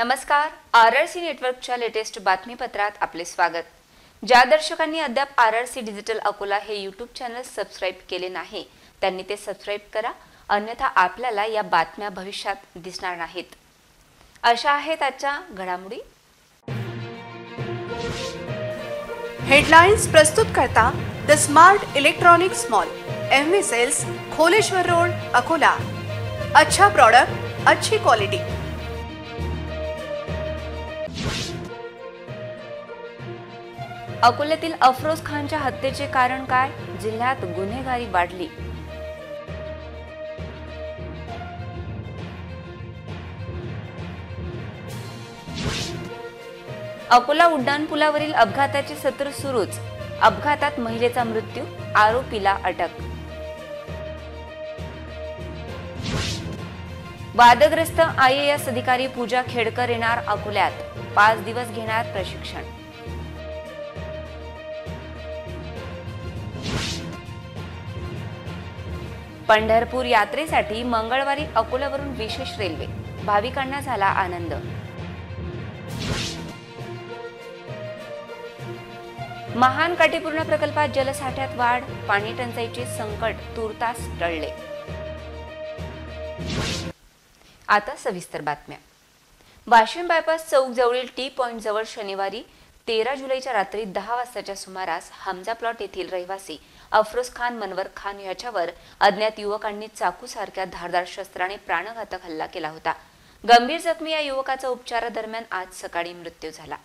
नमस्कार, RRC नेटवर्कच्या latest बातमीपत्रात आपले स्वागत। ज्या दर्शकांनी अद्याप RRC डिजिटल अकोला हे यूट्यूब चॅनल सबस्क्राइब केले नाही त्यांनी ते सबस्क्राइब करा, अन्यथा आपल्याला या बातम्या भविष्यात दिसणार नाहीत। अशा आहेत आजच्या घडामोडी। हेडलाइन्स प्रस्तुत करता the smart electronics mall, MV sales, Kholeshwar road, Akola. अच्छा प्रोडक्ट, अच्छी क्वालिटी। अकोल्यातील अफरोज खानच्या हत्येचे कारण काय? जिल्ह्यात गुन्हेगारी वाढली। अकोला उड्डाणपुलावरील अपघाताचे सत्र सुरूच, अपघातात महिलेचा मृत्यू, आरोपीला अटक। वादग्रस्त IAS अधिकारी पूजा खेडकर येणार अकोल्यात, 5 दिवस घेणार प्रशिक्षण। पंढरपूर यात्रेसाठी मंगळवारी अकोल्यावरून विशेष रेल्वे, भाविकांना झाला आनंद। महान काटेपूर्ण प्रकल्पात जलसाठ्यात वाढ, पाणी टंचाईचे संकट तुर्तास टळले। आता सविस्तर बातम्या। वाशिम बायपास चौक जवळील टी पॉइंट जवळ शनिवारी 13 जुलैच्या रात्री 10 वाजताच्या सुमारास हमजा प्लॉट येथील रहिवासी अफरोज खान मनवर खान याच्यावर अज्ञात युवकांनी चाकूसारख्या धारदार शस्त्राने प्राणघातक हल्ला केला होता। गंभीर जखमी या युवकाचा उपचारादरम्यान आज सकाळी मृत्यू झाला।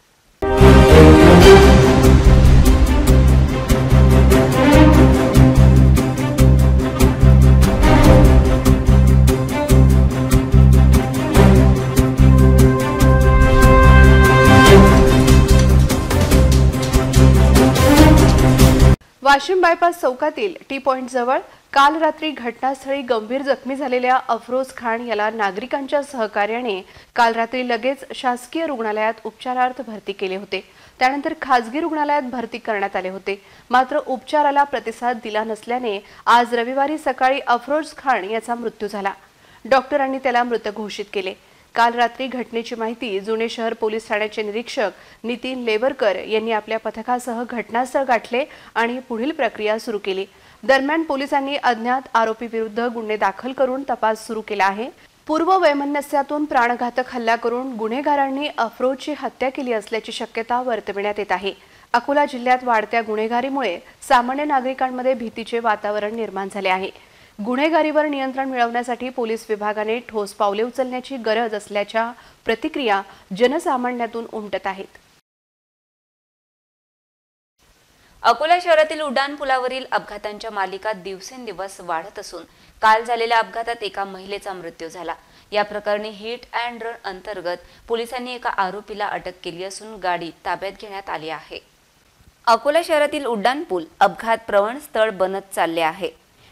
वाशिम बायपास चौकातील टी पॉइंट जवळ काल रात्री घटनास्थळी गंभीर जखमी झालेल्या अफरोज खान याला नागरिकांच्या सहकार्याने काल रात्री लगेच शासकीय रुग्णालयात उपचारार्थ भरती केले होते। त्यानंतर खासगी रुग्णालयात भरती करण्यात आले होते, मात्र उपचाराला प्रतिसाद दिला नसल्याने आज रविवारी सकाळी अफरोज खान याचा मृत्यू झाला। डॉक्टरांनी त्याला मृत घोषित केले। काल रात्री घटनेची माहिती जुने शहर पोलीस ठाण्याचे निरीक्षक नितीन लेवरकर यांनी आपल्या पथकासह घटनास्थळ गाठले आणि पुढील प्रक्रिया सुरू केली। दरम्यान पोलिसांनी अज्ञात आरोपी विरुद्ध गुन्हे दाखल करून तपास सुरू केला आहे। पूर्व वैमनस्यातून प्राणघातक हल्ला करून गुन्हेगारांनी अफरोजची हत्या केली असल्याची शक्यता वर्तविण्यात येत आहे। अकोला जिल्ह्यात वाढत्या गुन्हेगारीमुळे सामान्य नागरिकांमध्ये भीतीचे वातावरण निर्माण झाले आहे। गुन्हेगारीवर नियंत्रण मिळवण्यासाठी पोलीस विभागाने ठोस पावले उचलण्याची गरज असल्याच्या प्रतिक्रिया जनसामान्यातून उमटत आहेत। अकोला शहरातील उड्डाणपुलावरील अपघातांच्या मालिका दिवसेंदिवस वाढत असून काल झालेल्या अपघातात एका महिलेचा मृत्यू झाला। या प्रकरणी हिट अँड रन अंतर्गत पोलिसांनी एका आरोपीला अटक केली असून गाडी ताब्यात घेण्यात आली आहे। अकोला शहरातील उड्डाणपूल अपघात प्रवण स्थळ बनत चालले आहे।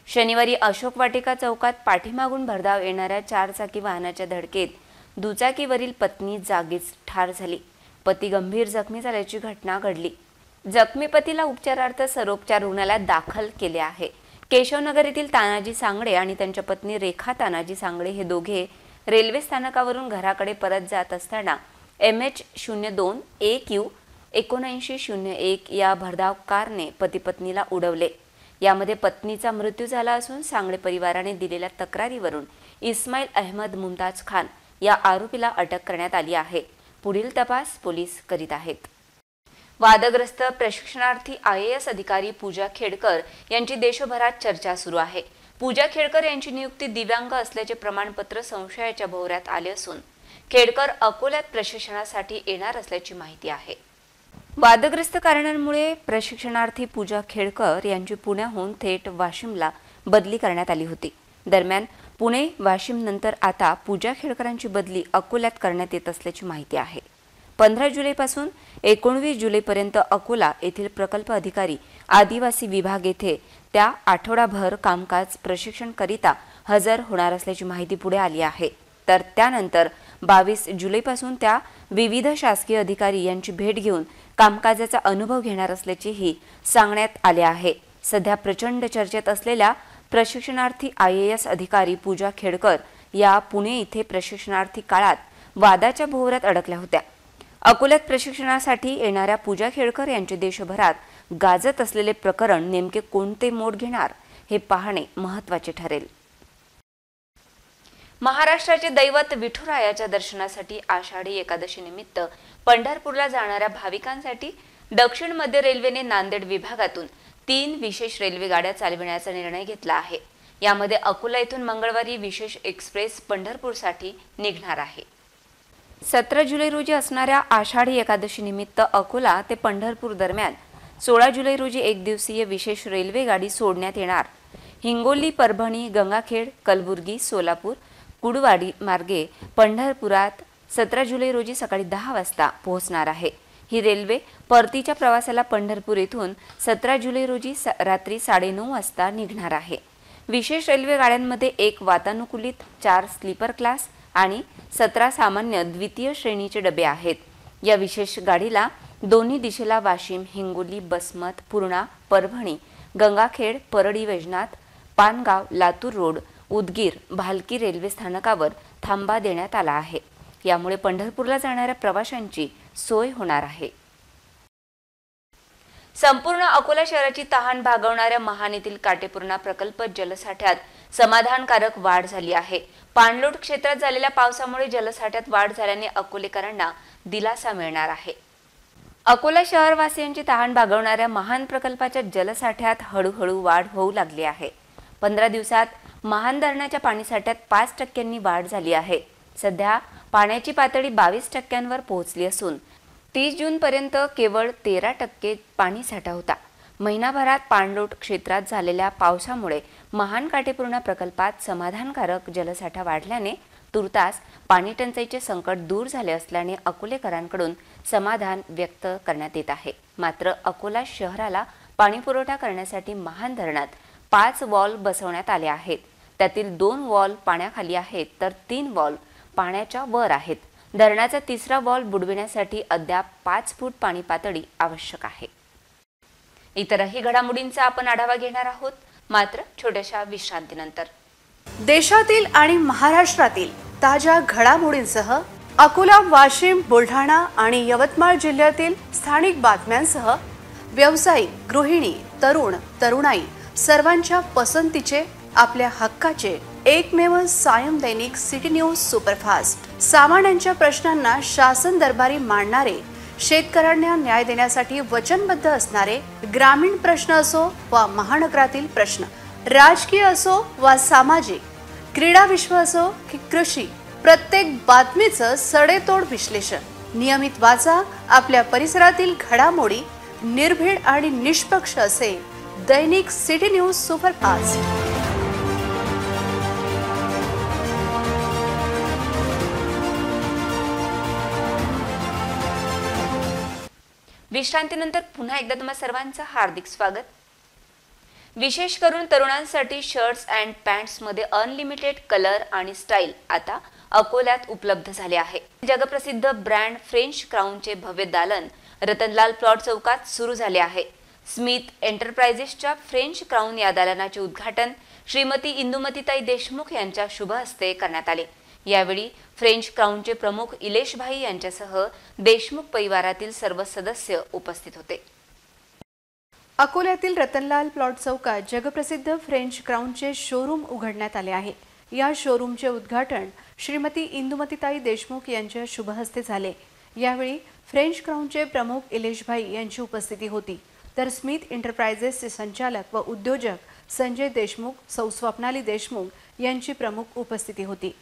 शनिवारी अशोक वाटिका चौकात पाठीमागून भरधाव येणाऱ्या 4 चाकी वाहनाच्या धडकेत दुचाकीवरील पत्नी जागीच ठार झाली। पती गंभीर जखमी झाल्याची घटना घडली। जखमी पतीला उपचारार्थ सर्वोपचार रुग्णालयात दाखल केले आहे। केशवनगर येथील तानाजी सांगडे आणि त्यांच्या पत्नी रेखा तानाजी सांगडे हे दोघे रेल्वे स्थानकावरून घराकडे परत जात असताना MH02 AQ 7901 या भरधाव कारने पती पत्नीला उडवले। यामध्ये पत्नीचा मृत्यू झाला असून सांगडे परिवाराने दिलेल्या तक्रारीवरून इस्माईल अहमद मुमताज खान या आरोपीला अटक करण्यात आली आहे। पुढील तपास पोलीस करीत आहेत। वादग्रस्त प्रशिक्षणार्थी IAS अधिकारी पूजा खेडकर यांची देशभरात चर्चा सुरू आहे। पूजा खेडकर यांची नियुक्ती दिव्यांग असल्याचे प्रमाणपत्र संशयाच्या भोवऱ्यात आले असून खेडकर अकोल्यात प्रशिक्षणासाठी येणार असल्याची माहिती आहे। वादग्रस्त कारणांमुळे प्रशिक्षणार्थी पूजा खेडकर यांची पुण्याहून थेट वाशिमला बदली करण्यात आली होती। दरम्यान पुणे वाशिम नंतर आता पूजा खेडकरांची बदली अकोल्यात करण्यात येत असल्याची माहिती आहे। 15 जुलैपासून 19 जुलैपर्यंत अकोला येथील प्रकल्प अधिकारी आदिवासी विभाग येथे त्या आठवडाभर कामकाज प्रशिक्षण करिता हजर होणार असल्याची माहिती पुढे आली आहे। तर त्यानंतर 22 जुलैपासून त्या विविध शासकीय अधिकारी यांची भेट घेऊन कामकाजाचा अनुभव घेणार असल्याचेही सांगण्यात आले आहे। सध्या प्रचंड चर्चेत असलेल्या प्रशिक्षणार्थी IAS अधिकारी पूजा खेडकर या पुणे इथे प्रशिक्षणार्थी काळात वादाच्या भोवऱ्यात अडकल्या होत्या। अकोल्यात प्रशिक्षणासाठी येणाऱ्या पूजा खेडकर यांचे देशभरात गाजत असलेले प्रकरण नेमके कोणते मोड घेणार हे पाहणे महत्त्वाचे ठरेल। महाराष्ट्राचे दैवत विठुरायाच्या दर्शनासाठी आषाढी एकादशी निमित्त पंढरपूरला जाणाऱ्या भाविकांसाठी दक्षिण मध्य रेल्वेने नांदेड विभागातून 3 विशेष रेल्वे गाड्या चालविण्याचा निर्णय घेतला आहे। यामध्ये अकोला येथून मंगळवारी विशेष एक्सप्रेस पंढरपूरसाठी निघणार आहे। 17 जुलै रोजी असणाऱ्या आषाढी एकादशी निमित्त अकोला ते पंढरपूर दरम्यान 16 जुलै रोजी एक दिवसीय विशेष रेल्वे गाडी सोडण्यात येणार। हिंगोली, परभणी, गंगाखेड, कलबुर्गी, सोलापूर, कुडवाडी मार्गे पंढरपुरात 17 जुलै रोजी सकाळी 10 वाजता पोहोचणार आहे। ही रेल्वे परतीच्या प्रवासाला पंढरपूर येथून 17 जुलै रोजी रात्री 9:30 वाजता निघणार आहे। विशेष रेल्वे गाड्यांमध्ये 1 वातानुकूलित, 4 स्लीपर क्लास आणि 17 सामान्य द्वितीय श्रेणीचे डबे आहेत। या विशेष गाडीला दोन्ही दिशेला वाशिम, हिंगोली, बसमत, पूर्णा, परभणी, गंगाखेड, परळी वैजनाथ, पानगाव, लातूर रोड, उदगीर, भालकी रेल्वे स्थानकावर थांबा देण्यात आला आहे। यामुळे पंढरपूरला जाणाऱ्या प्रवाशांची सोय होणार आहे। संपूर्ण अकोला शहराची तहान भागवणाऱ्या महानेतील काटेपूर्णा प्रकल्प जलसाठ्यात समाधानकारक वाढ झाली आहे। पाणलोट क्षेत्रात झालेल्या पावसामुळे जलसाठ्यात वाढ झाल्याने अकोलेकरांना दिलासा मिळणार आहे। अकोला शहरवासियांची तहान भागवणाऱ्या महान प्रकल्पाच्या जलसाठ्यात हळूहळू वाढ होऊ लागली आहे। 15 दिवसात महान धरणाच्या पाणीसाठ्यात 5% वाढ झाली आहे। सध्या पाण्याची पातळी 22% पोहोचली असून 30 जून पर्यंत केवळ 13% पाणीसाठा होता। महिनाभरात पाणलोट क्षेत्रात झालेल्या पावसामुळे महान काटेपूर्णा प्रकल्पात समाधानकारक जलसाठा वाढल्याने तुर्तास पाणी टंचाईचे संकट दूर झाले असल्याने अकोलेकरांकडून समाधान व्यक्त करण्यात येत आहे। मात्र अकोला शहराला पाणीपुरवठा करण्यासाठी महान धरणात 5 वॉल्व बसवण्यात आले आहेत। त्यातील 2 वॉल्व पाण्याखाली आहेत तर 3 वॉल्व पाण्याच्या वर आहेत। धरणाचा 3रा वॉल्व बुडविण्यासाठी अद्याप 5 फूट पाणी पातळी आवश्यक आहे। इतरही घडामोडींचा आपण आढावा घेणार आहोत, मात्र छोट्याशा विश्रांतीनंतर। देशातील आणि महाराष्ट्रातील ताज्या घडामोडींसह अकोला, वाशिम, बुलढाणा आणि यवतमाळ जिल्ह्यातील स्थानिक बातम्यांसह व्यावसायिक, गृहिणी, तरुण, तरुणाई सर्वांच्या पसंतीचे, आपल्या हक्काचे एकमेव सायं दैनिक सिटी न्यूज सुपरफास्ट। सामान्यांच्या प्रश्नांना शासन दरबारी मांडणारे, शेतकऱ्यांना न्याय देण्यासाठी वचनबद्ध असणारे, ग्रामीण प्रश्न असो वा महानगरातील प्रश्न, राजकीय असो वा सामाजिक, क्रीडा विश्व असो की कृषी, प्रत्येक बातमीचं सडेतोड विश्लेषण। नियमित वाचा, आपल्या परिसरातील घडामोडी निर्भीड आणि निष्पक्ष असे दैनिक सिटी न्यूज सुपरफास्ट। विश्रांतीनंतर पुन्हा एकदा तुम्हा सर्वांचं हार्दिक स्वागत। विशेष करून तरुणांसाठी शर्ट्स अँड पॅन्ट्स मध्ये अनलिमिटेड कलर आणि स्टाईल आता अकोल्यात उपलब्ध झाले आहे। जगप्रसिद्ध ब्रँड फ्रेंच क्राऊनचे भव्य दालन रतनलाल प्लॉट चौकात सुरू झाले आहे। स्मिथ एंटरप्राइजेसच्या फ्रेंच क्राऊन या दालनाचे उद्घाटन श्रीमती इंदुमतीताई देशमुख यांच्या शुभ हस्ते करण्यात आले। यावेळी फ्रेंच क्राऊनचे प्रमुख इलेश भाई यांच्यासह देशमुख परिवारातील सर्व सदस्य उपस्थित होते। अकोल्यातील रतनलाल प्लॉट चौकात जगप्रसिद्ध फ्रेंच क्राऊनचे शोरूम उघडण्यात आले आहे। या शोरूमचे उद्घाटन श्रीमती इंदुमतीताई देशमुख यांच्या शुभ हस्ते झाले। यावेळी फ्रेंच क्राऊनचे प्रमुख इलेश भाई यांची उपस्थिती होती, तर स्मिथ एंटरप्राइजेसचे संचालक व उद्योजक संजय देशमुख, सौ स्वप्नाली देशमुख यांची प्रमुख उपस्थिती होती।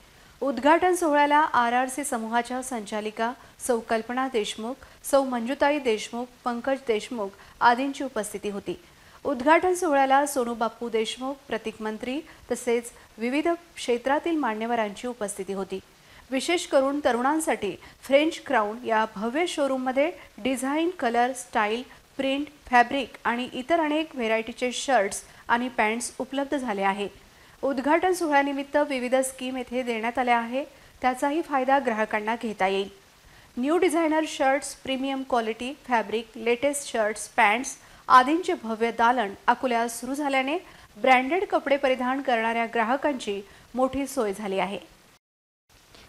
उद्घाटन सोहळ्याला आरआरसी समूहाच्या संचालिका सौ कल्पना देशमुख, सौ मंजुताई देशमुख, पंकज देशमुख आदींची उपस्थिती होती। उद्घाटन सोहळ्याला सोनू बापू देशमुख, प्रतीक मंत्री तसेच विविध क्षेत्रातील मान्यवरांची उपस्थिती होती। विशेष करून तरुणांसाठी फ्रेंच क्राऊन या भव्य शोरूममध्ये design, colour, style, print, fabric आणि इतर अनेक व्हेरायटीचे शर्ट्स आणि पॅन्ट्स उपलब्ध झाले आहेत। उद्घाटन सोहळ्यानिमित्त विविध स्कीम येथे देण्यात आल्या आहे, त्याचाही फायदा ग्राहकांना घेता येईल। New designer shirts, premium quality fabric, latest shirts, pants आदींचे भव्य दालन अकोल्यात सुरू झाल्याने ब्रँडेड कपडे परिधान करणाऱ्या ग्राहकांची मोठी सोय झाली आहे।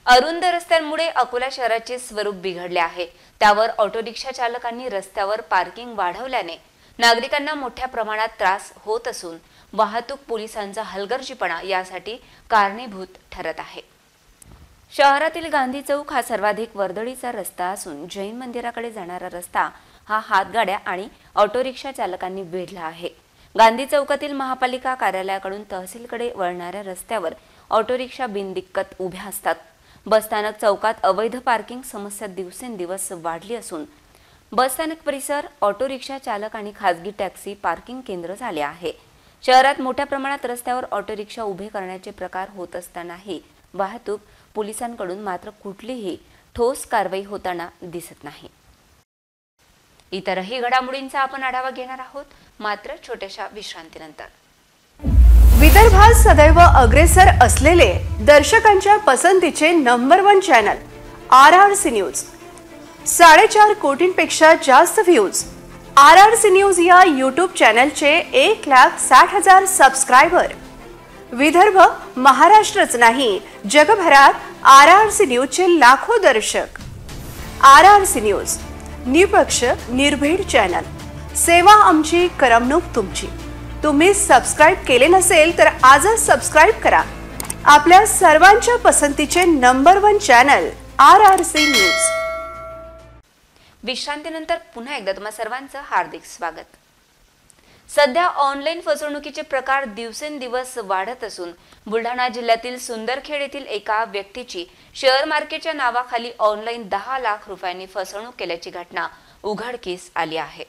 अरुंद रस्त्यांमुळे अकोला शहराचे स्वरूप बिघडले आहे. त्यावर ऑटो रिक्षा चालकांनी रस्त्यावर पार्किंग वाढवल्याने नागरिकांना मोठ्या प्रमाणात त्रास होत असून वाहतूक पोलिसांचा हलगर्जीपणा यासाठी कारणीभूत ठरत आहे. शहरातील गांधी चौक हा सर्वाधिक वर्दळीचा रस्ता असून जैन मंदिराकडे जाणारा रस्ता हा हातगाड्या आणि ऑटो रिक्षा चालकांनी वेढला आहे. गांधी चौकातील महापालिका कार्यालयाकडून तहसीलकडे वळणाऱ्या रस्त्यावर ऑटो रिक्षा बिनदिक्कत उभ्या असतात. बसस्थानक चौकात अवैध पार्किंग समस्या दिवसेंदिवस वाढली असून बसस्थानक परिसर ऑटो रिक्षा चालक आणि खासगी टॅक्सी पार्किंग केंद्र झाले आहे. शहरात मोठ्या प्रमाणात रस्त्यावर ऑटो रिक्षा उभे करण्याचे प्रकार होत असतानाही वाहतूक पोलिसांकडून मात्र कुठलीही ठोस कारवाई होताना दिसत नाही. इतरही घडामोडींचा आपण आढावा घेणार आहोत, मात्र छोट्याशा विश्रांतीनंतर. विदर्भात सदैव अग्रेसर असलेले दर्शकांच्या पसंतीचे नंबर 1 चॅनल RRC न्यूज. 4.5 कोटींपेक्षा जास्त व्ह्यूज. RRC न्यूज या यूट्यूब चॅनलचे 1,60,000 सबस्क्रायबर. विदर्भ महाराष्ट्रच नाही, जगभरात RRC न्यूजचे लाखो दर्शक. RRC न्यूज निपक्ष निर्भीड चॅनल. सेवा आमची, करमणूक तुमची. तुम्ही सबस्क्राइब केले नसेल तर आजच सबस्क्राइब करा. आपल्या सर्वांच्या पसंतीचे नंबर 1 चॅनल RRC न्यूज. विश्रांतीनंतर पुन्हा एकदा तुम्हा सर्वांचं हार्दिक स्वागत. सध्या ऑनलाईन फसवणुकीचे प्रकार दिवसेंदिवस वाढत असून बुलढाणा जिल्ह्यातील सुंदरखेड येथील एका व्यक्तीची शेअर मार्केटच्या नावाखाली ऑनलाईन 10 लाख रुपयांनी फसवणूक केल्याची घटना उघडकीस आली आहे.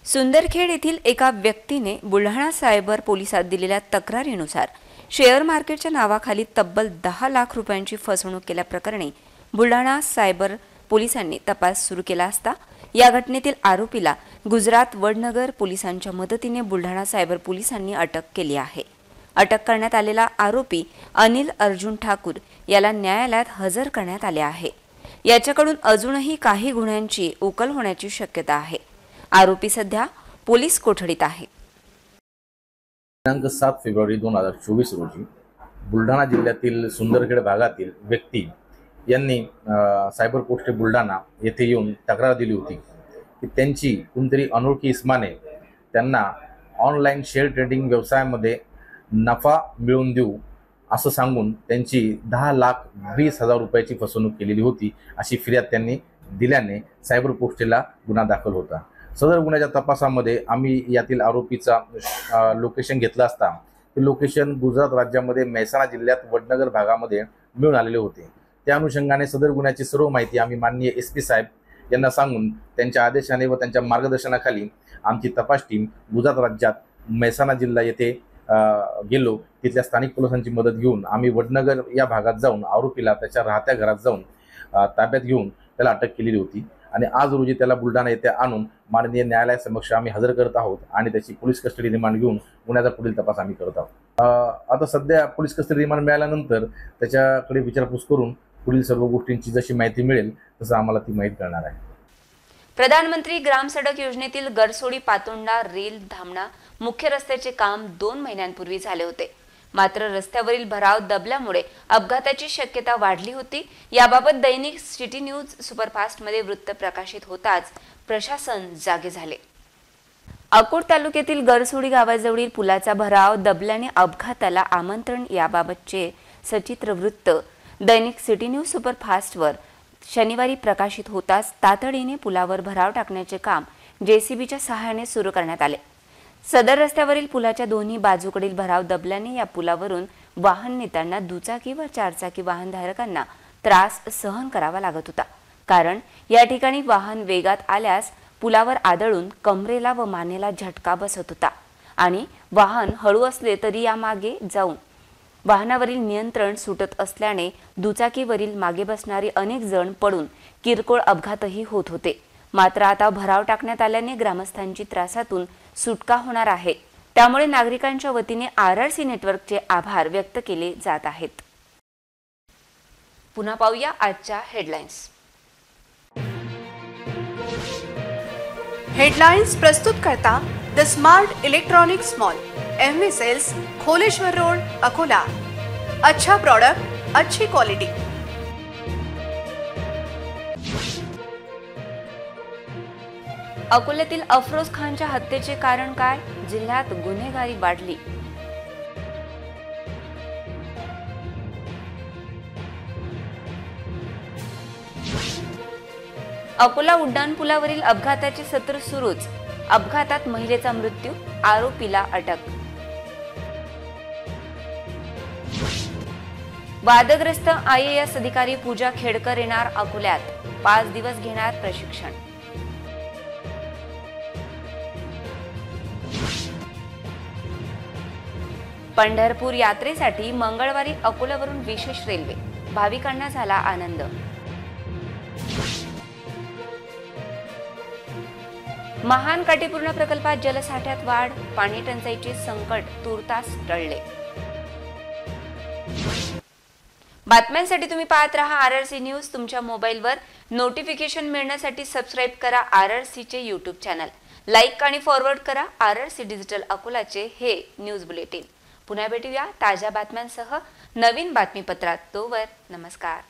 सुंदरखेड येथील एका व्यक्तीने बुलढाणा सायबर पोलिसात दिलेल्या तक्रारीनुसार शेअर मार्केटच्या नावाखाली तब्बल 10 लाख रुपयांची फसवणूक केल्याप्रकरणी बुलढाणा सायबर पोलिसांनी तपास सुरू केला असता या घटनेतील आरोपीला गुजरात वडनगर पोलिसांच्या मदतीने बुलढाणा सायबर पोलिसांनी अटक केली आहे. अटक करण्यात आलेला आरोपी अनिल अर्जुन ठाकूर याला न्यायालयात हजर करण्यात आले आहे. याच्याकडून अजूनही काही गुन्ह्यांची उकल होण्याची शक्यता आहे. आरोपी सध्या पोलीस कोठडीत आहे. दिनांक 7 फेब्रुवारी 2024 रोजी बुलढाणा जिल्ह्यातील सुंदरखेड भागातील व्यक्ती यांनी सायबर पोस्ट बुलढाणा येथे येऊन तक्रार दिली होती की त्यांची कोणतरी अनोळखी इस्माने त्यांना ऑनलाईन शेअर ट्रेडिंग व्यवसायामध्ये नफा मिळवून देऊ असं सांगून त्यांची 10,20,000 रुपयाची फसवणूक केलेली होती अशी फिर्याद त्यांनी दिल्याने सायबर पोस्टला गुन्हा दाखल होता. सदर गुन्ह्याच्या तपासामध्ये आम्ही यातील आरोपीचा लोकेशन घेतलं असता ते लोकेशन गुजरात राज्यामध्ये मेहसाणा जिल्ह्यात वडनगर भागामध्ये मिळून आलेले होते. त्या अनुषंगाने सदर गुन्ह्याची सर्व माहिती आम्ही माननीय SP साहेब यांना सांगून त्यांच्या आदेशाने व त्यांच्या मार्गदर्शनाखाली आमची तपास टीम गुजरात राज्यात मेहसाणा जिल्हा येथे गेलो. तिथल्या स्थानिक पोलिसांची मदत घेऊन आम्ही वडनगर या भागात जाऊन आरोपीला त्याच्या राहत्या घरात जाऊन ताब्यात घेऊन त्याला अटक केलेली होती आणि आज रोजी त्याला बुलढाणा येथे आणून माननीय न्यायालयासमक्ष आम्ही हजर करत आहोत आणि त्याची पोलीस कस्टडी रिमांड घेऊन गुन्ह्याचा पुढील तपास आम्ही करत आहोत. आता सध्या पोलीस कस्टडी रिमांड मिळाल्यानंतर त्याच्याकडे विचारपूस करून पुढील सर्व गोष्टींची जशी माहिती मिळेल तसं आम्हाला ती माहिती करणार आहे. प्रधानमंत्री ग्राम सडक योजनेतील गरसोडी पातोंडा रेल धामणा मुख्य रस्त्याचे काम 2 महिन्यांपूर्वी झाले होते. मात्र रस्त्यावरील भराव दबल्यामुळे अपघाताची शक्यता वाढली होती. याबाबत दैनिक सिटी न्यूज सुपरफास्टमध्ये वृत्त प्रकाशित होताच प्रशासन जागे झाले. अकोट तालुक्यातील गरसोडी गावाजवळील पुलाचा भराव दबल्याने अपघाताला आमंत्रण याबाबतचे सचित्र वृत्त दैनिक सिटी न्यूज सुपरफास्टवर शनिवारी प्रकाशित होताच तातडीने पुलावर भराव टाकण्याचे काम JCBच्या सहाय्याने सुरू करण्यात आले. सदर रस्त्यावरील पुलाच्या दोन्ही बाजूकडील भराव दबल्याने या पुलावरून वाहन नेताना दुचाकी व चारचाकी वाहनधारकांना त्रास सहन करावा लागत होता. कारण या ठिकाणी वाहन वेगात आल्यास पुलावर आदळून कमरेला व मानेला झटका बसत होता आणि वाहन हळू असले तरी यामागे जाऊन वाहनावरील नियंत्रण सुटत असल्याने दुचाकीवरील मागे बसणारे अनेक जण पडून किरकोळ अपघातही होत होते. मात्र आता भराव टाकण्यात आल्याने ग्रामस्थांची त्रासातून सुटका होणार आहे. त्यामुळे नागरिकांच्या वतीने RRC नेटवर्कचे आभार व्यक्त केले जात आहेत. पुन्हा पाहूया आजच्या हेडलाईन्स. हेडलाइन्स प्रस्तुत करता the smart electronics mall, MV sales, Kholeshwar road, Akola. अच्छा प्रोडक्ट, अच्छी क्वालिटी. अकोल्यातील अफरोज खानच्या हत्येचे कारण काय? जिल्ह्यात गुन्हेगारी वाढली. अकोला उड्डाणपुलावरील अपघाताचे सत्र सुरूच. अपघातात महिलेचा मृत्यू, आरोपीला अटक. वादग्रस्त IAS अधिकारी पूजा खेडकर येणार अकोल्यात. 5 दिवस घेणार प्रशिक्षण. पंढरपूर यात्रेसाठी मंगळवारी अकोल्यावरून विशेष रेल्वे. भाविकांना झाला आनंद. महान काटेपूर्णा प्रकल्पात जलसाठ्यात वाढ, पाणी टंचाईचे संकट तुर्तास टळले. बातम्यांसाठी तुम्ही पाहत रहा RRC न्यूज. तुमच्या मोबाईलवर नोटिफिकेशन मिळण्यासाठी सबस्क्राईब करा RRCचे यूट्यूब चॅनल. लाईक आणि फॉरवर्ड करा RRC डिजिटल अकोलाचे हे न्यूज बुलेटिन. पुन्हा भेटूया ताज्या बातम्यांसह नवीन बातमीपत्रात. तोवर नमस्कार.